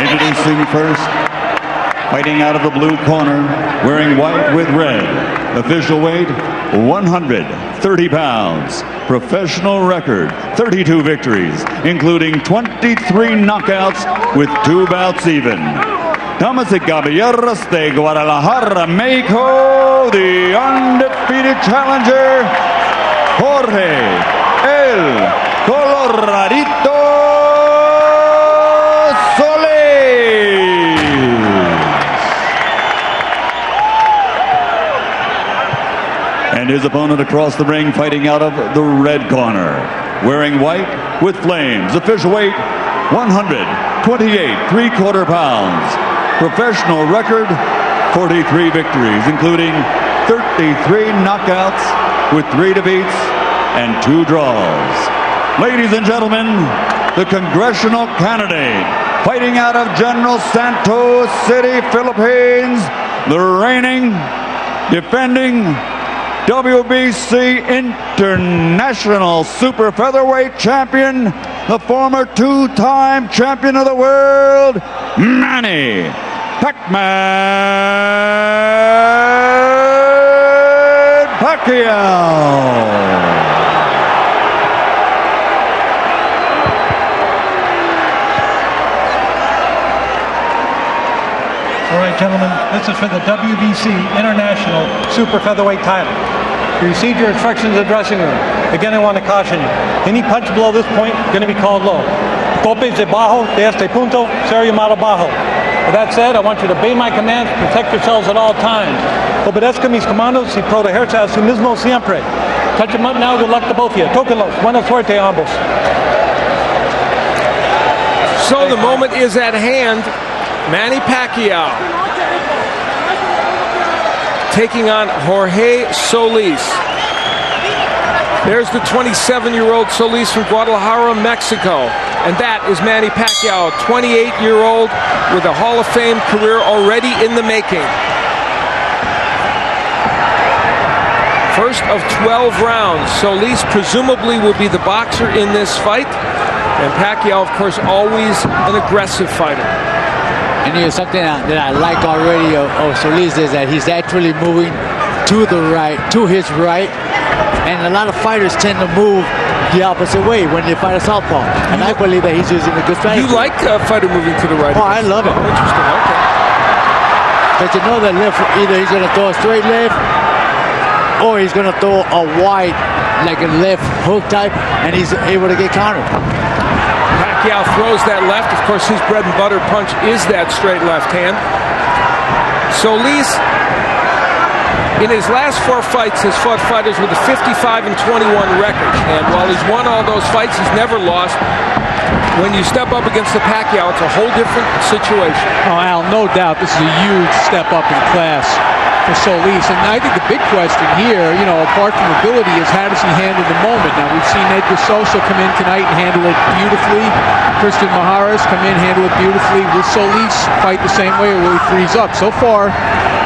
Introducing first, fighting out of the blue corner, wearing white with red. Official weight, 130 pounds. Professional record, 32 victories, including 23 knockouts with 2 bouts even. Damas y caballeros de Guadalajara, Mexico, the undefeated challenger, Jeorge El Coloradito Solis. And his opponent across the ring, fighting out of the red corner, wearing white with flames. Official weight, 128 3/4 pounds. Professional record, 43 victories, including 33 knockouts with 3 defeats and 2 draws. Ladies and gentlemen, the congressional candidate, fighting out of General Santos City, Philippines, the reigning, defending WBC International Super Featherweight Champion, the former 2-time champion of the world, Manny Pacquiao. All right, gentlemen, this is for the WBC International Super Featherweight title. You received your instructions in the dressing room. Again, I want to caution you. Any punch below this point going to be called low. Topes de bajo de este punto ser llamado bajo. With that said, I want you to obey my commands, protect yourselves at all times. Obedezca mis comandos y protegerse a su mismo siempre. Touch them up now. Good luck to both of you. Tóquenlos. Buena suerte a ambos. So the moment is at hand. Manny Pacquiao taking on Jeorge Solis. There's the 27-year-old Solis from Guadalajara, Mexico. And that is Manny Pacquiao, 28-year-old with a Hall of Fame career already in the making. First of 12 rounds. Solis presumably will be the boxer in this fight. And Pacquiao, of course, always an aggressive fighter. And you know, something that I like already of Solis is that he's actually moving to the right, to his right. And a lot of fighters tend to move the opposite way when they fight a southpaw. And I believe that he's using a good strategy. You like a fighter moving to the right? Oh, I love it. Oh, interesting, okay. But you know that left, either he's going to throw a straight left or he's going to throw a wide, like a left hook type, and he's able to get countered. Pacquiao throws that left. Of course, his bread and butter punch is that straight left hand. Solis, in his last 4 fights, has fought fighters with a 55-21 record. And while he's won all those fights, he's never lost. When you step up against the Pacquiao, it's a whole different situation. Oh, Al, no doubt this is a huge step up in class for Solis. And I think the big question here, you know, apart from ability, is how does he handle the moment? Now, we've seen Edgar Sosa come in tonight and handle it beautifully. Christian Maharas come in, handle it beautifully. Will Solis fight the same way or will he freeze up? So far,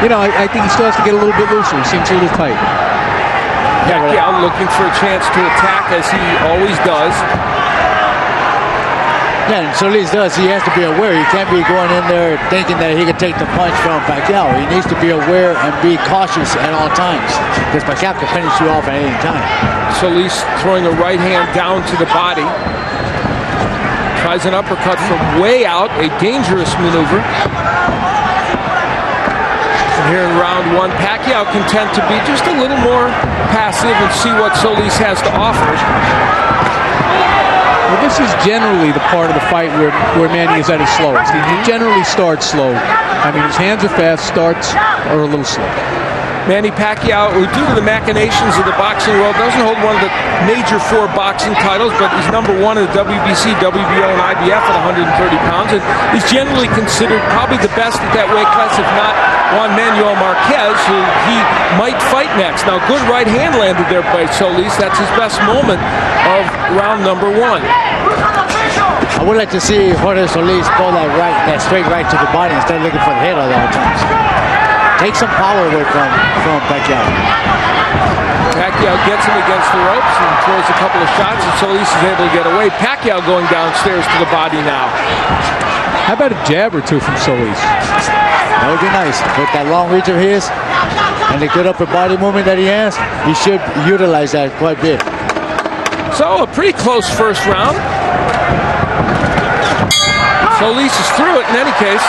you know, I think he still has to get a little bit looser. He seems a little tight. Pacquiao looking for a chance to attack, as he always does. Yeah, and Solis does. He has to be aware. He can't be going in there thinking that he can take the punch from Pacquiao. He needs to be aware and be cautious at all times, because Pacquiao can finish you off at any time. Solis throwing a right hand down to the body. Tries an uppercut from way out, a dangerous maneuver. And here in round 1, Pacquiao content to be just a little more passive and see what Solis has to offer. Well, this is generally the part of the fight where Manny is at his slowest. He generally starts slow. I mean, his hands are fast, starts are a little slow. Manny Pacquiao, who due to the machinations of the boxing world, doesn't hold one of the major 4 boxing titles, but he's #1 in the WBC, WBO, and IBF at 130 pounds. And he's generally considered probably the best at that weight class, if not Juan Manuel Marquez, who he might fight next. Now, good right hand landed there by Solis. That's his best moment of round number 1. I would like to see Jeorge Solis throw that straight right to the body instead of looking for the head all the times. Take some power away from Pacquiao. Pacquiao gets him against the ropes and throws a couple of shots, and Solis is able to get away. Pacquiao going downstairs to the body now. How about a jab or two from Solis? That would be nice. With that long reach of his and the good upper body movement that he has, he should utilize that quite a bit. So a pretty close first round. Solis is through it in any case.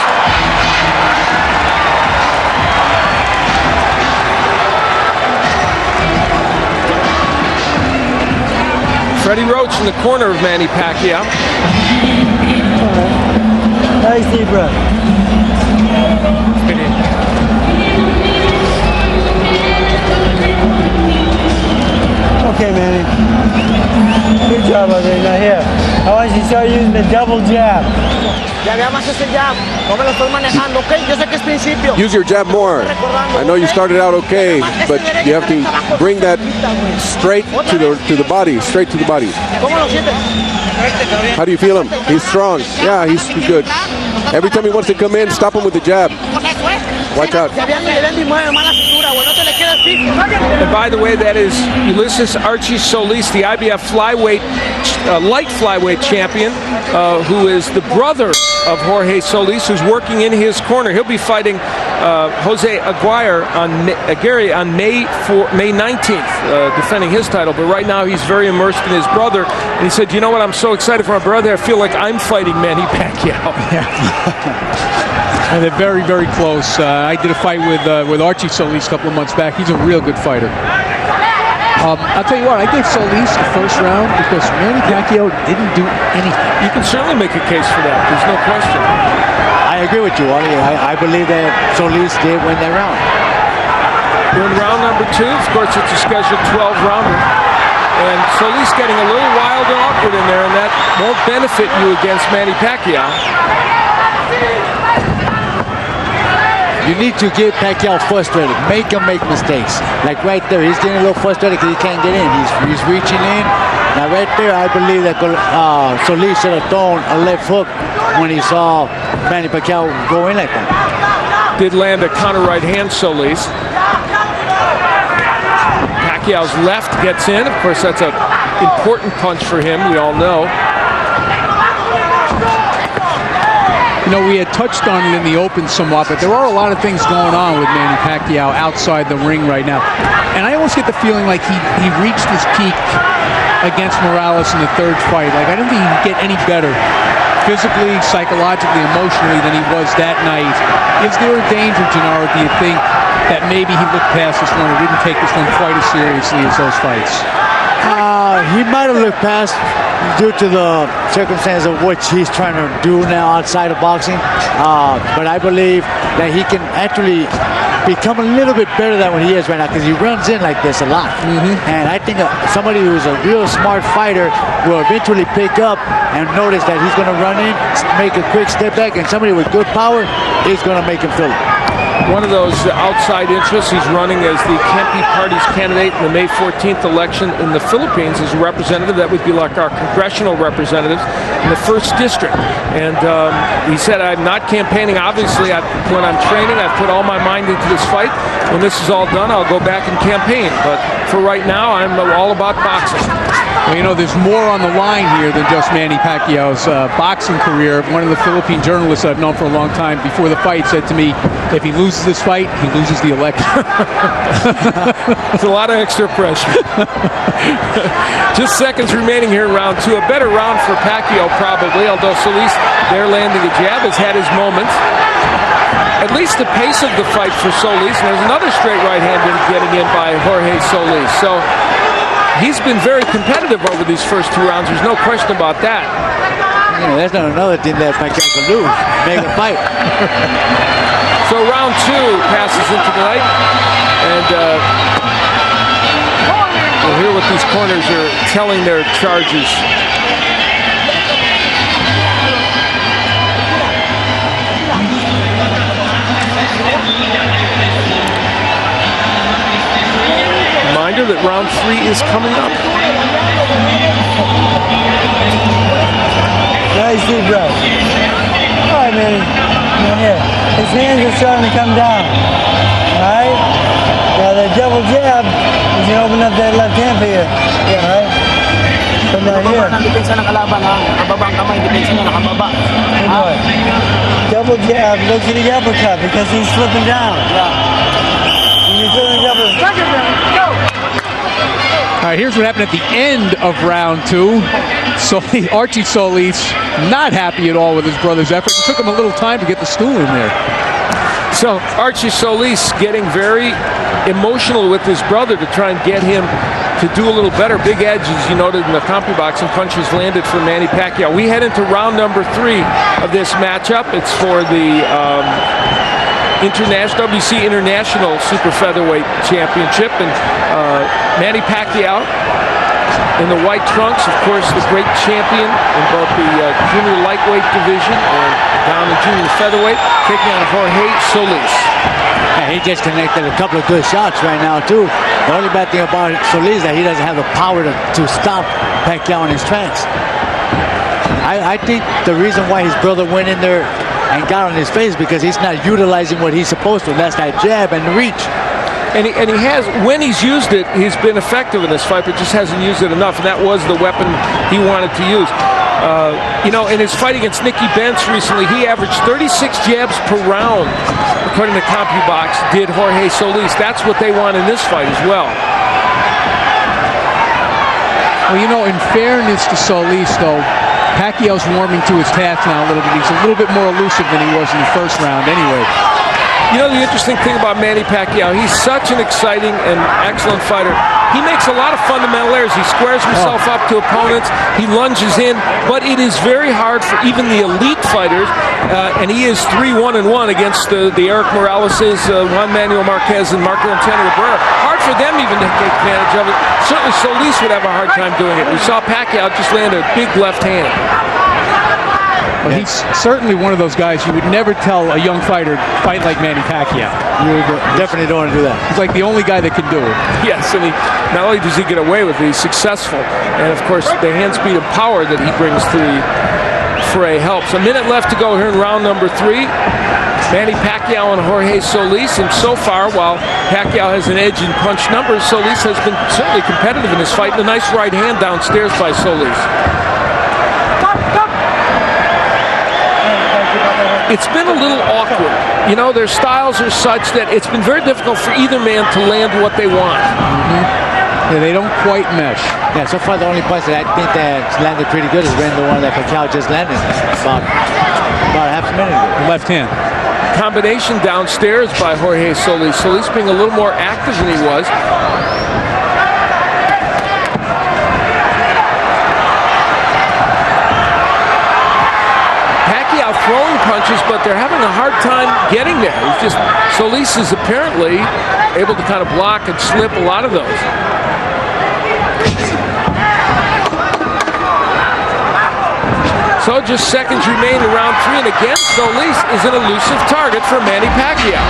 Freddie Roach in the corner of Manny Pacquiao. Nice deep breath. Okay, Manny. Good job out there. Now here, I want you to start using the double jab. Use your jab more. I know you started out okay, but you have to bring that straight to the body, straight to the body. How do you feel him? He's strong. Yeah, he's good. Every time he wants to come in, stop him with the jab. Watch out. And by the way, that is Ulysses Archie Solis, the IBF flyweight, light flyweight champion, who is the brother of Jorge Solis, who's working in his corner. He'll be fighting Jose Aguirre on May 19th, defending his title. But right now, he's very immersed in his brother. And he said, "You know what? I'm so excited for my brother. I feel like I'm fighting Manny Pacquiao." And they're very, very close. I did a fight with Archie Solis a couple of months back. He's a real good fighter. I'll tell you what, I gave Solis the first round because Manny Pacquiao didn't do anything. You can certainly make a case for that. There's no question. I agree with you, Wally. I believe that Solis did win that round. We're in round number 2. Of course, it's a scheduled 12-rounder. And Solis getting a little wild and awkward in there, and that won't benefit you against Manny Pacquiao. You need to get Pacquiao frustrated. Make him make mistakes. Like right there, he's getting a little frustrated because he can't get in. He's reaching in. Now right there, I believe that Solis should have thrown a left hook when he saw Manny Pacquiao go in like that. Did land a counter right hand, Solis. Pacquiao's left gets in. Of course, that's an important punch for him, we all know. You know, we had touched on it in the open somewhat, but there are a lot of things going on with Manny Pacquiao outside the ring right now. And I almost get the feeling like he reached his peak against Morales in the third fight. Like, I don't think he can get any better physically, psychologically, emotionally than he was that night. Is there a danger, Gennaro, do you think, that maybe he looked past this one or didn't take this one quite as seriously as those fights? He might have looked past due to the circumstance of what he's trying to do now outside of boxing. But I believe that he can actually become a little bit better than what he is right now because he runs in like this a lot. And I think somebody who's a real smart fighter will eventually pick up and notice that he's going to run in, make a quick step back, and somebody with good power is going to make him feel it. One of those outside interests, he's running as the Kempe Party's candidate in the May 14th election in the Philippines as a representative. That would be like our congressional representatives in the 1st District. And he said, I'm not campaigning. Obviously, when I'm training, I've put all my mind into this fight. When this is all done, I'll go back and campaign. But for right now, I'm all about boxing. Well, you know, there's more on the line here than just Manny Pacquiao's boxing career. One of the Philippine journalists I've known for a long time before the fight said to me, if he loses this fight, he loses the election. It's a lot of extra pressure. Just seconds remaining here in round 2. A better round for Pacquiao probably, although Solis there landing a jab has had his moments. At least the pace of the fight for Solis. And there's another straight right hand getting in by Jorge Solis. So he's been very competitive over these first 2 rounds. There's no question about that. Yeah, that's not another thing that Pacquiao can do. Make a fight. So round 2 passes into the night. And we'll hear what these corners are telling their charges. Reminder that round 3 is coming up. Nice deep breath. All right, Manny. Now here. His hands are starting to come down. All right? Now that double jab is going to open up that left hand for you. Yeah, all right? But not Nakababa here. ng depensa ng kalaban, ha? Nakababa ang kamay, depensa niya nakababa. Look at it. Double jab. Look at the uppercut because he's slipping down. He's doing the uppercut. All right, here's what happened at the end of round 2. So Archie Solis not happy at all with his brother's effort. It took him a little time to get the stool in there. So Archie Solis getting very emotional with his brother to try and get him to do a little better. Big edge, as you noted in the CompuBoxing, punches landed for Manny Pacquiao. We head into round number 3 of this matchup. It's for the WBC International Super Featherweight Championship, and Manny Pacquiao in the white trunks, of course, the great champion in both the junior lightweight division and down in junior featherweight, taking on Jeorge Solis. Yeah, he just connected a couple of good shots right now, too. The only bad thing about Solis is that he doesn't have the power to stop Pacquiao in his tracks. I think the reason why his brother went in there and got on his face because he's not utilizing what he's supposed to. That's that jab and reach. And he has, when he's used it, he's been effective in this fight, but just hasn't used it enough, and that was the weapon he wanted to use. You know, in his fight against Nicky Benz recently, he averaged 36 jabs per round, according to CompuBox, did Jeorge Solis. That's what they want in this fight as well. Well, you know, in fairness to Solis, though, Pacquiao's warming to his task now a little bit. He's a little bit more elusive than he was in the first round anyway. You know, the interesting thing about Manny Pacquiao, he's such an exciting and excellent fighter. He makes a lot of fundamental errors. He squares himself up to opponents. He lunges in. But it is very hard for even the elite fighters, and he is 3-1-1 against the Eric Moraleses, Juan Manuel Marquez, and Marco Antonio Cabrera. Hard for them even to take advantage of it. Certainly Solis would have a hard time doing it. We saw Pacquiao just land a big left hand. Well, he's certainly one of those guys you would never tell a young fighter fight like Manny Pacquiao. You definitely don't want to do that. He's like the only guy that can do it. Yes, and not only does he get away with it, he's successful. And of course, the hand speed and power that he brings to the fray helps. A minute left to go here in round number 3. Manny Pacquiao and Jeorge Solis, and so far, while Pacquiao has an edge in punch numbers, Solis has been certainly competitive in this fight. And a nice right hand downstairs by Solis. It's been a little awkward. You know, their styles are such that it's been very difficult for either man to land what they want. Yeah, they don't quite mesh. Yeah, so far the only punch that I think that's landed pretty good has been the one that Pacquiao just landed about half a minute ago. Left hand. Combination downstairs by Jeorge Solis. Solis being a little more active than he was. Pacquiao throwing punches, but they're having a hard time getting there. It's just Solis is apparently able to kind of block and slip a lot of those. So just seconds remain in round 3, and again, Solis is an elusive target for Manny Pacquiao.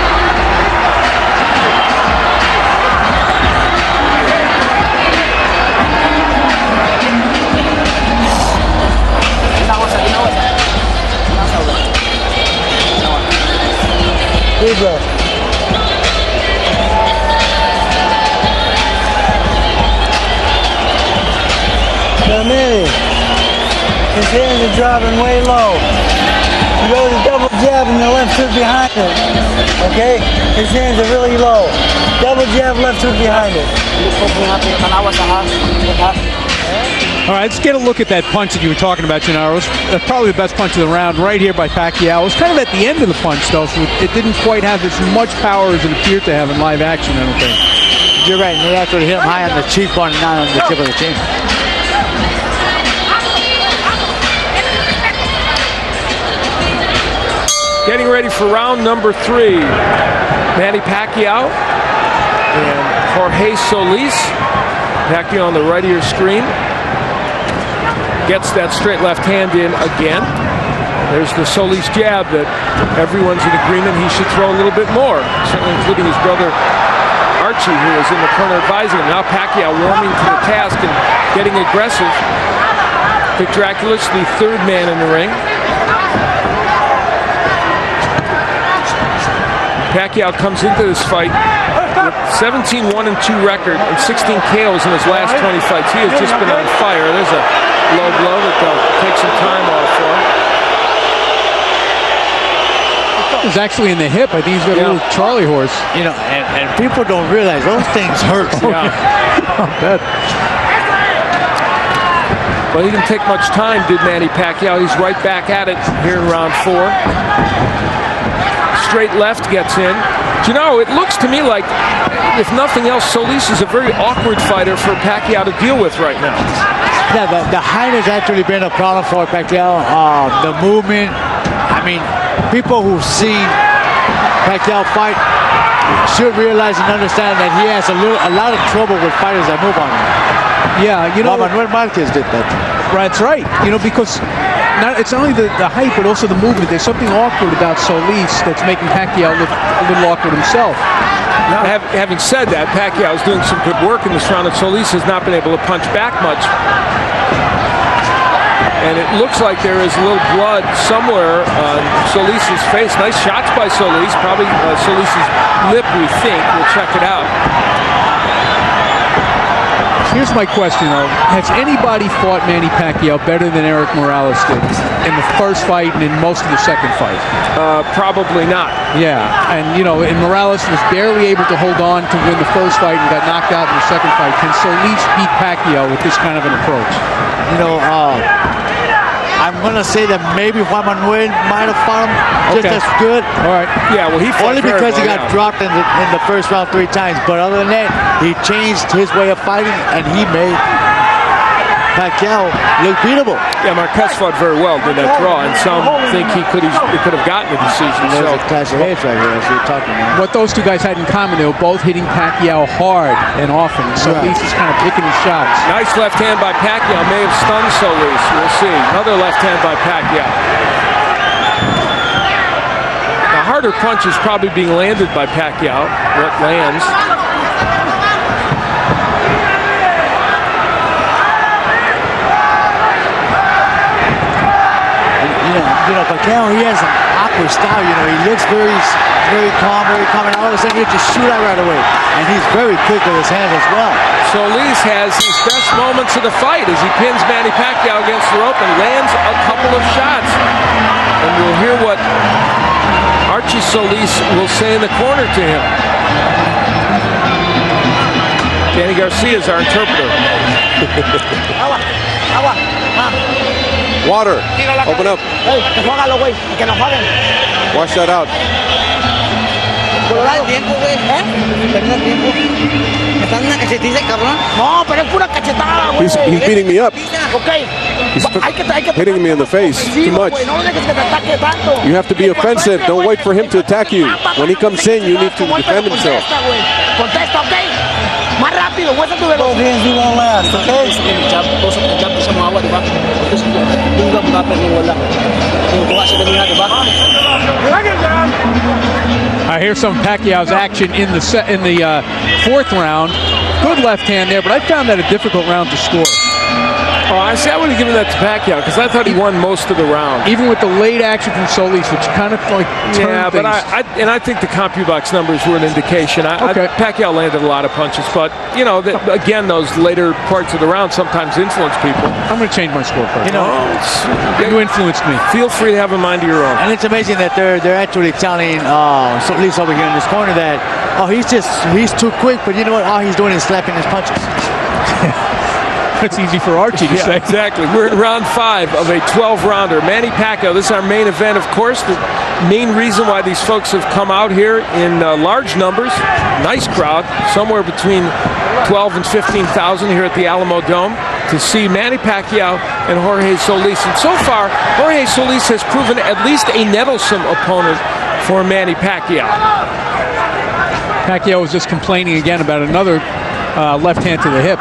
Deep breath. Now, Manny, his hands are dropping way low. He goes a double jab and the left hook behind it. Okay? His hands are really low. Double jab, left hook behind it. All right, let's get a look at that punch that you were talking about, Gennaro. That's probably the best punch of the round right here by Pacquiao. It was kind of at the end of the punch, though, so it didn't quite have as much power as it appeared to have in live action, I don't think. You're right, and they actually hit him high on the cheekbone and not on the tip of the chin. Getting ready for round number 3. Manny Pacquiao and Jeorge Solis. Pacquiao on the right of your screen. Gets that straight left hand in again. There's the Solis jab that everyone's in agreement he should throw a little bit more, certainly including his brother Archie, who is in the corner advising him. Now Pacquiao warming to the task and getting aggressive. Vic Draculis, the third man in the ring. Pacquiao comes into this fight 17-1-2 record and 16 KOs in his last 20 fights. He has just been on fire. There's a low blow that they'll take some time off for. It was actually in the hip. I think he's got a little Charlie horse. You know, and people don't realize those things hurt. Yeah. I bet. Well, he didn't take much time, did Manny Pacquiao. He's right back at it here in round 4. Straight left gets in. You know, it looks to me like, if nothing else, Solis is a very awkward fighter for Pacquiao to deal with right now. Yeah, the height has actually been a problem for Pacquiao. The movement. I mean, people who've seen Pacquiao fight should realize and understand that he has a lot of trouble with fighters that move on him. Yeah, you know, Manuel Marquez did that. that's right. You know, because it's not only the height, but also the movement. There's something awkward about Solis that's making Pacquiao look a little awkward himself. Now, having said that, Pacquiao is doing some good work in this round, and Solis has not been able to punch back much. And it looks like there is a little blood somewhere on Solis' face. Nice shots by Solis. Probably Solis' lip, we think. We'll check it out. Here's my question, though. Has anybody fought Manny Pacquiao better than Eric Morales did in the first fight and in most of the second fight? Probably not. Yeah, and, you know, and Morales was barely able to hold on to win the first fight and got knocked out in the second fight. Can Solis beat Pacquiao with this kind of an approach? You know, I'm going to say that maybe Juan Manuel might have fought him just as good. All right. Yeah, well, he fought Only because he well, got dropped in the first round 3 times. But other than that, he changed his way of fighting, and he made Pacquiao look beatable. Yeah, Marquez fought very well in that draw, and some think he could have gotten a decision. There's a clash of heads right here, as you're talking about. What those two guys had in common, they were both hitting Pacquiao hard and often. So Solis is kind of picking his shots. Nice left hand by Pacquiao. May have stunned Solis. We'll see. Another left hand by Pacquiao. The harder punch is probably being landed by Pacquiao. What lands. You know, Pacquiao, he has an awkward style. You know, he looks very calm, and all of a sudden he just shoot out right away. And he's very quick with his hands as well. Solis has his best moments of the fight as he pins Manny Pacquiao against the rope and lands a couple of shots. And we'll hear what Archie Solis will say in the corner to him. Danny Garcia is our interpreter. Water. Open up. Wash that out. He's beating me up. He's hitting me in the face too much. You have to be offensive. Don't wait for him to attack you. When he comes in, you need to defend himself. Both hands you won't last, okay? I hear some Pacquiao's action in the 4th round. Good left hand there, but I found that a difficult round to score. Oh, I see. I would have given that to Pacquiao because I thought he won most of the round. Even with the late action from Solis, which kind of like turned but things. I think the CompuBox numbers were an indication. Pacquiao landed a lot of punches, but you know, again, those later parts of the round sometimes influence people. I'm going to change my score first. You know, You influenced me. Feel free to have a mind of your own. and it's amazing that they're actually telling Solis over here in this corner that he's too quick, but you know what? All he's doing is slapping his punches. It's easy for Archie to say. Exactly. We're in round 5 of a 12-rounder. Manny Pacquiao, this is our main event, of course. The main reason why these folks have come out here in large numbers, nice crowd, somewhere between 12 and 15,000 here at the Alamo Dome to see Manny Pacquiao and Jeorge Solis. And so far, Jeorge Solis has proven at least a nettlesome opponent for Manny Pacquiao. Pacquiao was just complaining again about another left hand to the hip.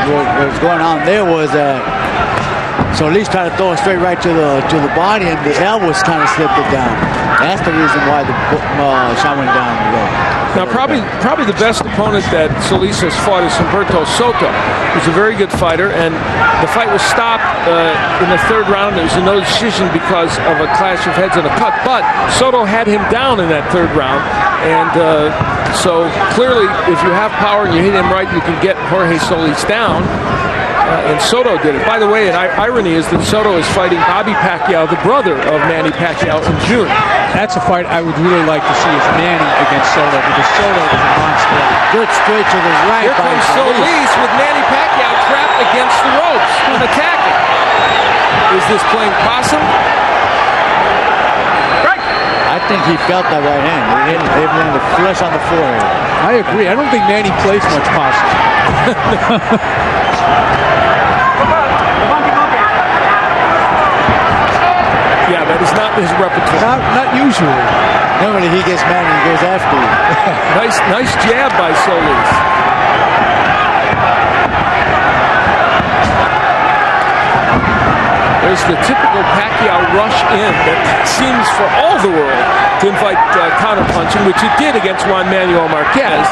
What was going on there was Solis tried to throw it straight right to the body, and the elbows kind of slipped it down. That's the reason why the shot went down low. Now, probably the best opponent that Solis has fought is Humberto Soto, who's a very good fighter, and the fight was stopped in the third round. There was no decision because of a clash of heads and a cut, but Soto had him down in that third round, and so clearly, if you have power and you hit him right, you can get Jeorge Solis down. And Soto did it. By the way, an irony is that Soto is fighting Bobby Pacquiao, the brother of Manny Pacquiao, in June. That's a fight I would really like to see is Manny against Soto, because Soto is a monster. Good straight to the right. Here comes Solis with Manny Pacquiao trapped against the ropes and attacking. Is this playing possum? I think he felt that right hand. He hit him the flush on the forehead. I agree. I don't think Manny plays much possum. Yeah, that is not his repertoire. Not usually. Normally he gets mad and he goes after you. Nice jab by Solis. There's the typical Pacquiao rush in that seems for all the world to invite counterpunching, which it did against Juan Manuel Marquez,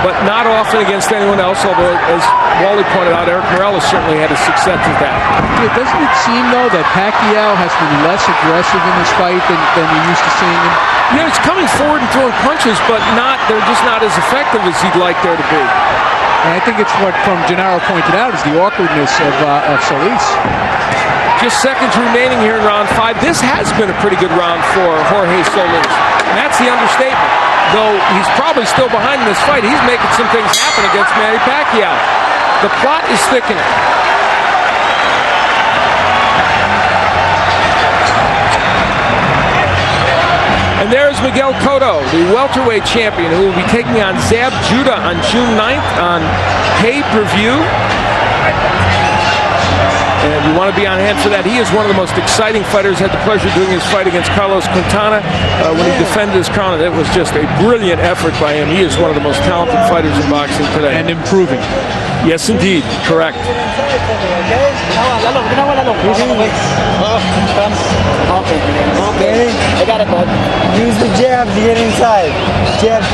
but not often against anyone else, although, as Wally pointed out, Eric Morales certainly had a success with that. Yeah, doesn't it seem, though, that Pacquiao has been less aggressive in this fight than you're used to seeing him? You know, he's coming forward and throwing punches, but they're just not as effective as he'd like there to be. And I think it's what, from Gennaro pointed out, is the awkwardness of Solis. Just seconds remaining here in round 5. This has been a pretty good round for Jeorge Solis. And that's the understatement. Though he's probably still behind in this fight, he's making some things happen against Manny Pacquiao. The plot is thickening. And there's Miguel Cotto, the welterweight champion, who will be taking on Zab Judah on June 9th on pay-per-view. And we want to be on hand for that. He is one of the most exciting fighters. Had the pleasure of doing his fight against Carlos Quintana when he defended his crown. It was just a brilliant effort by him. He is one of the most talented fighters in boxing today. And improving. Yes, indeed. Correct. Okay. I got it, bud. Use the jab to get inside. Jab.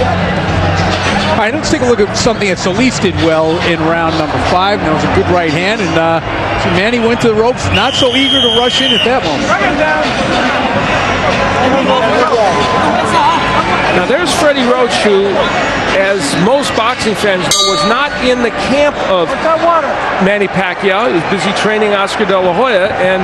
All right, let's take a look at something that Solis did well in round number 5. That was a good right hand, and Manny went to the ropes, not so eager to rush in at that moment. Now there's Freddie Roach, who, as most boxing fans know, was not in the camp of Manny Pacquiao. He was busy training Oscar De La Hoya, and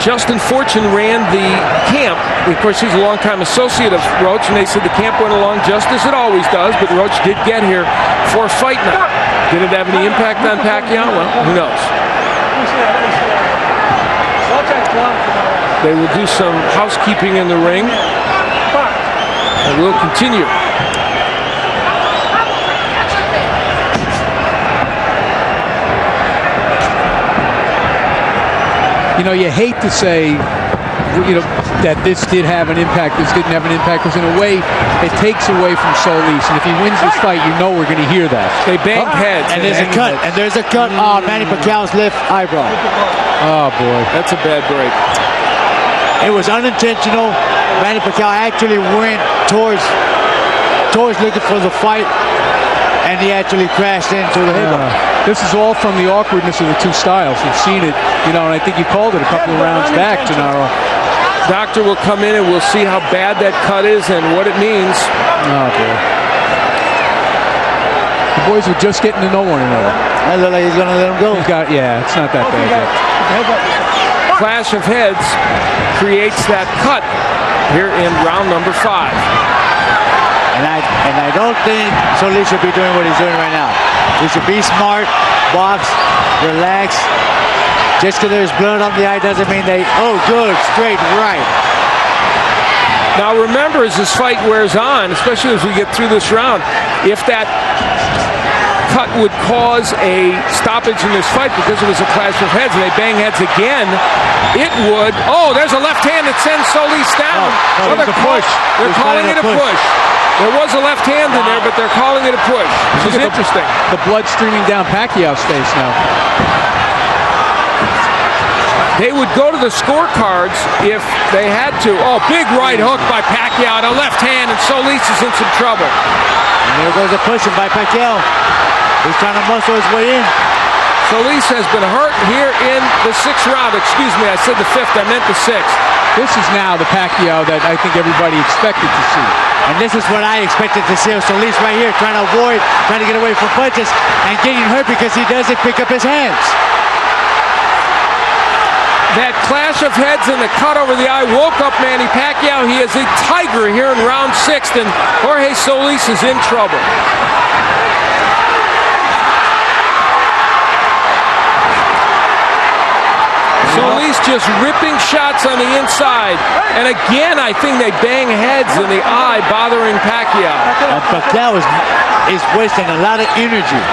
Justin Fortune ran the camp. Of course, he's a longtime associate of Roach, and they said the camp went along just as it always does, but Roach did get here for a fight night. Did it have any impact on Pacquiao? Well, who knows? They will do some housekeeping in the ring. And we'll continue. You know, you hate to say, you know, that this did have an impact, this didn't have an impact, because in a way, it takes away from Solis. And if he wins this fight, you know we're going to hear that. They banged heads. And there's a cut. And there's a cut on Manny Pacquiao's left eyebrow. Oh, boy. That's a bad break. It was unintentional. Manny Pacquiao actually went towards looking for the fight, and he actually crashed into the head. This is all from the awkwardness of the two styles. You've seen it, you know, and I think you called it a couple of rounds back, Gennaro. Doctor will come in and we'll see how bad that cut is and what it means. Oh, boy. The boys are just getting to know one another. I look like he's going to let him go. Yeah, it's not that bad yet. Clash of heads creates that cut here in round number 5. And I don't think Solis should be doing what he's doing right now. He should be smart, box, relax. Just because there's blood on the eye doesn't mean good, straight right. Now remember, as this fight wears on, especially as we get through this round, if that cut would cause a stoppage in this fight because it was a clash of heads and they bang heads again, it would. Oh, there's a left hand that sends Solis down. It's a push. They're calling it a push. There was a left hand in there, but they're calling it a push. Which is interesting. The blood streaming down Pacquiao's face now. They would go to the scorecards if they had to. Oh, big right hook by Pacquiao to left hand, and Solis is in some trouble. And there goes a pushing by Pacquiao. He's trying to muscle his way in. Solis has been hurt here in the 6th round. Excuse me, I said the 5th, I meant the 6th. This is now the Pacquiao that I think everybody expected to see. And this is what I expected to see. Solis right here trying to avoid, trying to get away from punches and getting hurt because he doesn't pick up his hands. That clash of heads and the cut over the eye woke up Manny Pacquiao. He is a tiger here in round 6, and Jeorge Solis is in trouble. Solis just ripping shots on the inside. And again, I think they bang heads in the eye, bothering Pacquiao. And Pacquiao is wasting a lot of energy.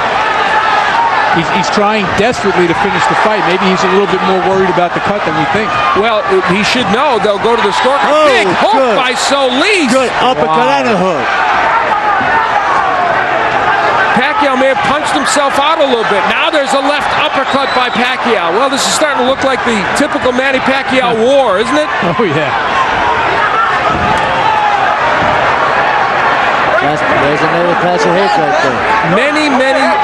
He's trying desperately to finish the fight. Maybe he's a little bit more worried about the cut than we think. Well, he should know. They'll go to the scorecard. Oh, big hook by Solis. Good uppercut and a hook. Pacquiao may have punched himself out a little bit. Now there's a left uppercut by Pacquiao. Well, this is starting to look like the typical Manny Pacquiao war, isn't it? Oh, yeah. There's another clash of hits right there. Many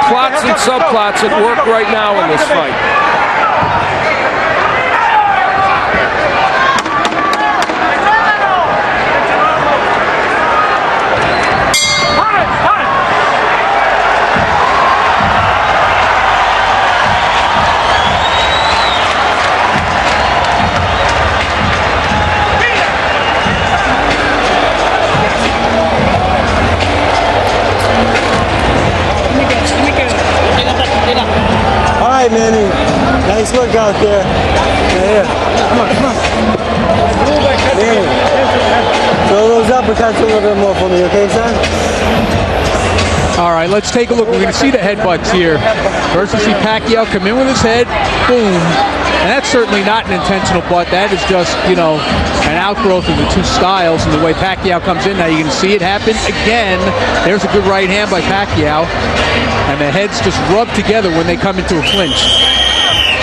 plots and subplots at work right now in this fight. All right, Manny. Nice look out there. Yeah. Come on. Man. Throw those uppercuts a little bit more for me, okay, son? All right, let's take a look. We're going to see the headbutts here. First, we see Pacquiao come in with his head, boom. And that's certainly not an intentional butt. That is just, an outgrowth of the two styles and the way Pacquiao comes in. Now you can see it happen again. There's a good right hand by Pacquiao. And the heads just rub together when they come into a clinch.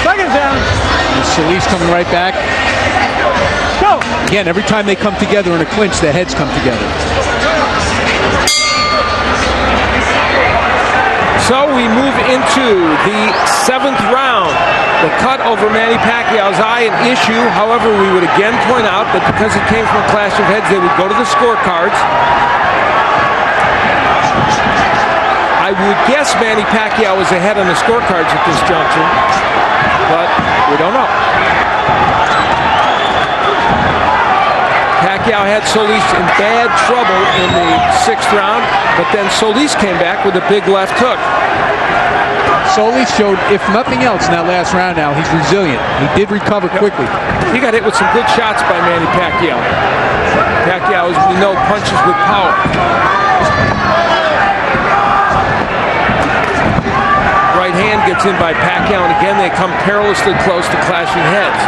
Seconds down. And Solis coming right back. Go. Again, every time they come together in a clinch, the heads come together. So we move into the 7th round. The cut over Manny Pacquiao's eye, an issue. However, we would again point out that because it came from a clash of heads, they would go to the scorecards. I would guess Manny Pacquiao is ahead on the scorecards at this juncture, but we don't know. Pacquiao had Solis in bad trouble in the 6th round, but then Solis came back with a big left hook. Solis showed, if nothing else, in that last round now, he's resilient. He did recover quickly. He got hit with some good shots by Manny Pacquiao. Pacquiao, as we know, punches with power. Right hand gets in by Pacquiao, and again they come perilously close to clashing heads.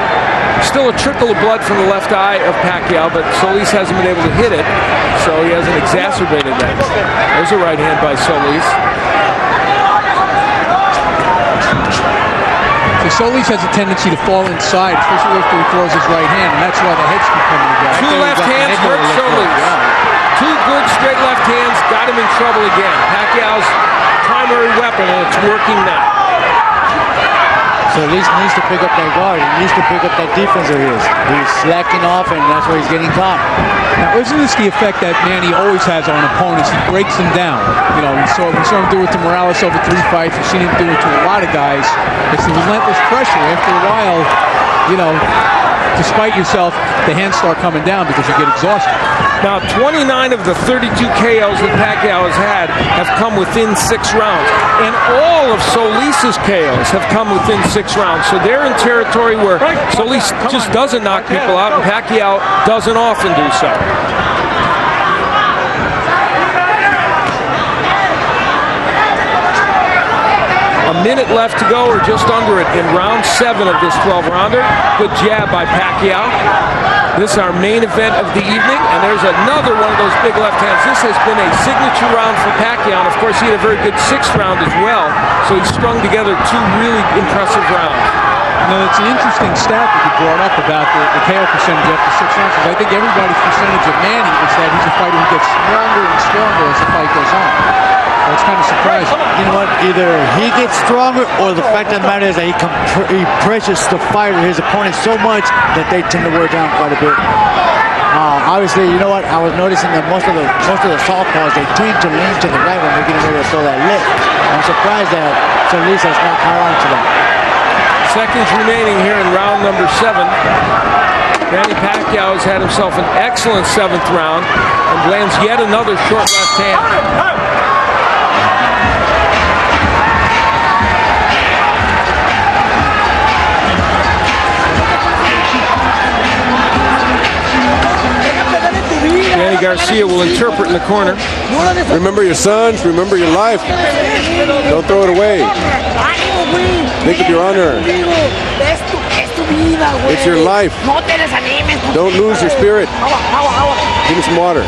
Still a trickle of blood from the left eye of Pacquiao, but Solis hasn't been able to hit it, so he hasn't exacerbated that. There's a right hand by Solis. So Solis has a tendency to fall inside, especially after he throws his right hand, and that's why the heads keep coming together. Two left hands hurt Solis. Two good straight left hands got him in trouble again. Pacquiao's primary weapon, and it's working now. Solis needs to pick up that guard. He needs to pick up that defense of his. He's slacking off, and that's where he's getting caught. Now, isn't this the effect that Manny always has on opponents? He breaks them down. We saw him do it to Morales over 3 fights. We've seen him do it to a lot of guys. It's the relentless pressure. After a while, despite yourself, the hands start coming down because you get exhausted. Now, 29 of the 32 KOs that Pacquiao has had have come within 6 rounds. And all of Solis' KOs have come within 6 rounds. So they're in territory where Solis just doesn't knock people out, and Pacquiao doesn't often do so. A minute left to go, or just under it, in round 7 of this 12-rounder. Good jab by Pacquiao. This is our main event of the evening, and there's another one of those big left hands. This has been a signature round for Pacquiao, and of course he had a very good 6th round as well, so he strung together 2 really impressive rounds. You know, it's an interesting stat that you brought up about the KO percentage after 6 rounds. I think everybody's percentage of Manny is that he's a fighter who gets stronger and stronger as the fight goes on. So it's kind of surprising. You know what? Either he gets stronger, or the fact of the matter is that he pressures the fighter, his opponent, so much that they tend to wear down quite a bit. Obviously, you know what? I was noticing that most of the southpaws, they tend to lean to the right when they're getting ready to throw that lift. I'm surprised that Solis has not caught on to that. Seconds remaining here in round number 7. Manny Pacquiao has had himself an excellent 7th round and lands yet another short left hand. Manny Garcia will interpret in the corner. Remember your sons, remember your life. Don't throw it away. Think of your honor. It's your life. Don't lose your spirit. Give me some water.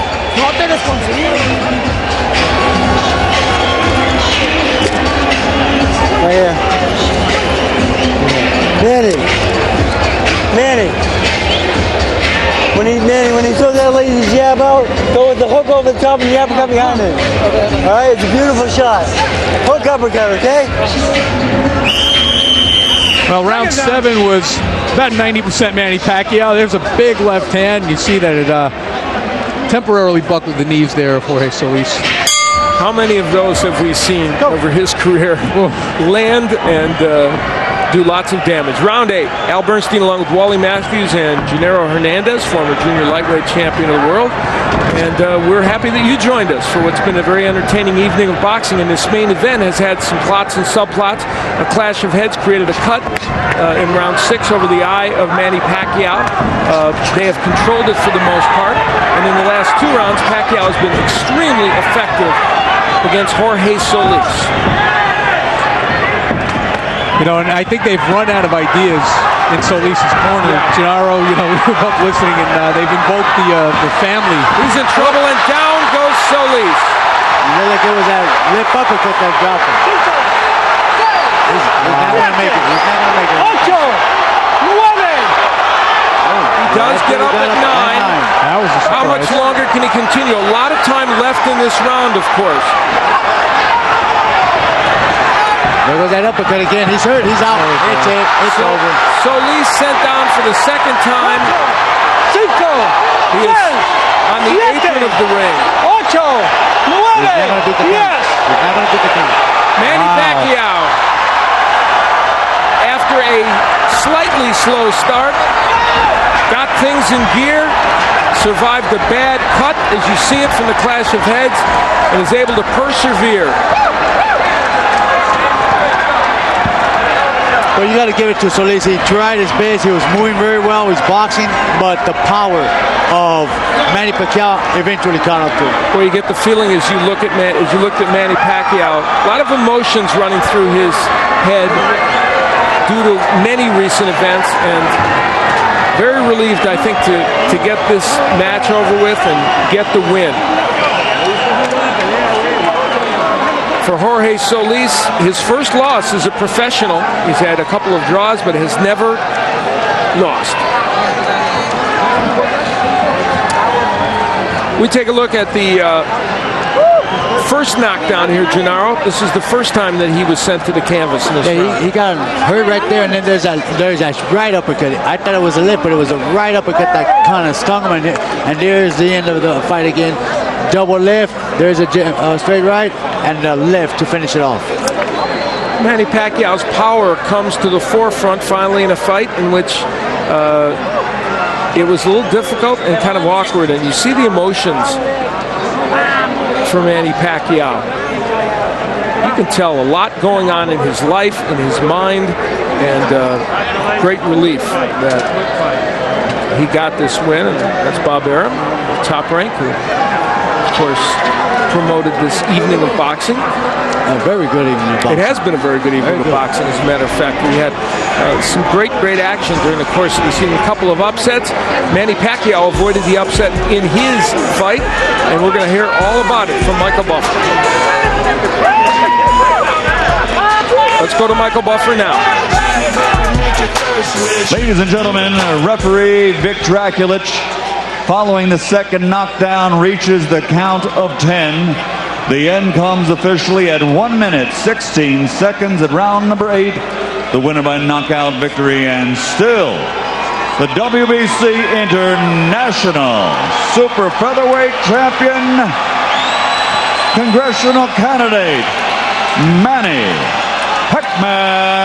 Right here. Manny. When he throws that lazy jab out, go with the hook over the top and the uppercut behind it. All right, it's a beautiful shot. Hook uppercut, okay? Well, round 7 was about 90% Manny Pacquiao. There's a big left hand. You see that it temporarily buckled the knees there of Jeorge Solis. How many of those have we seen over his career land and do lots of damage? Round 8, Al Bernstein along with Wally Matthews and Gennaro Hernandez, former junior lightweight champion of the world. And we're happy that you joined us for what's been a very entertaining evening of boxing. And this main event has had some plots and subplots. A clash of heads created a cut in round 6 over the eye of Manny Pacquiao. They have controlled it for the most part. And in the last 2 rounds, Pacquiao has been extremely effective against Jeorge Solis. You know, and I think they've run out of ideas in Solis' corner. Gennaro, you know, we were both listening, and they've invoked the family. He's in trouble, and down goes Solis. You know, like it was that lip uppercut that dropped him. He's not going to make it. He's not going to make it. He does get up at 9. That was a surprise. How much longer can he continue? A lot of time left in this round, of course. There goes that uppercut again. He's hurt. He's out. It's it. It's over. Solis sent down for the 2nd time. He is on the apron of the ring. He's not going to beat the count. He's not going to beat the count. Manny Pacquiao, after a slightly slow start, got things in gear, survived a bad cut, as you see it from the clash of heads, and is able to persevere. Well, you got to give it to Solis. He tried his best. He was moving very well. He's boxing, but the power of Manny Pacquiao eventually caught up to him. Well, you get the feeling as you looked at Manny Pacquiao, a lot of emotions running through his head due to many recent events, and very relieved, I think, to get this match over with and get the win. For Jeorge Solis, his first loss as a professional. He's had a couple of draws, but has never lost. We take a look at the first knockdown here, Gennaro. This is the first time that he was sent to the canvas in this round. He got hurt right there, and then there's that right uppercut. I thought it was a lip, but it was a right uppercut that kind of stung him, and there's the end of the fight again. Double left, there's a straight right, and a left to finish it off. Manny Pacquiao's power comes to the forefront finally in a fight in which it was a little difficult and kind of awkward, and you see the emotions for Manny Pacquiao. You can tell a lot going on in his life, in his mind, and great relief that he got this win. And that's Bob Arum, Top Rank, who, of course, promoted this evening of boxing. A very good evening of boxing. It has been a very good evening of boxing, as a matter of fact. We had some great action during the course of the season. A couple of upsets. Manny Pacquiao avoided the upset in his fight, and we're going to hear all about it from Michael Buffer. Let's go to Michael Buffer now. Ladies and gentlemen, referee Vic Draculich, following the second knockdown, reaches the count of 10. The end comes officially at 1 minute, 16 seconds at round number 8. The winner by knockout victory, and still the WBC International Super Featherweight Champion, congressional candidate, Manny Pacquiao.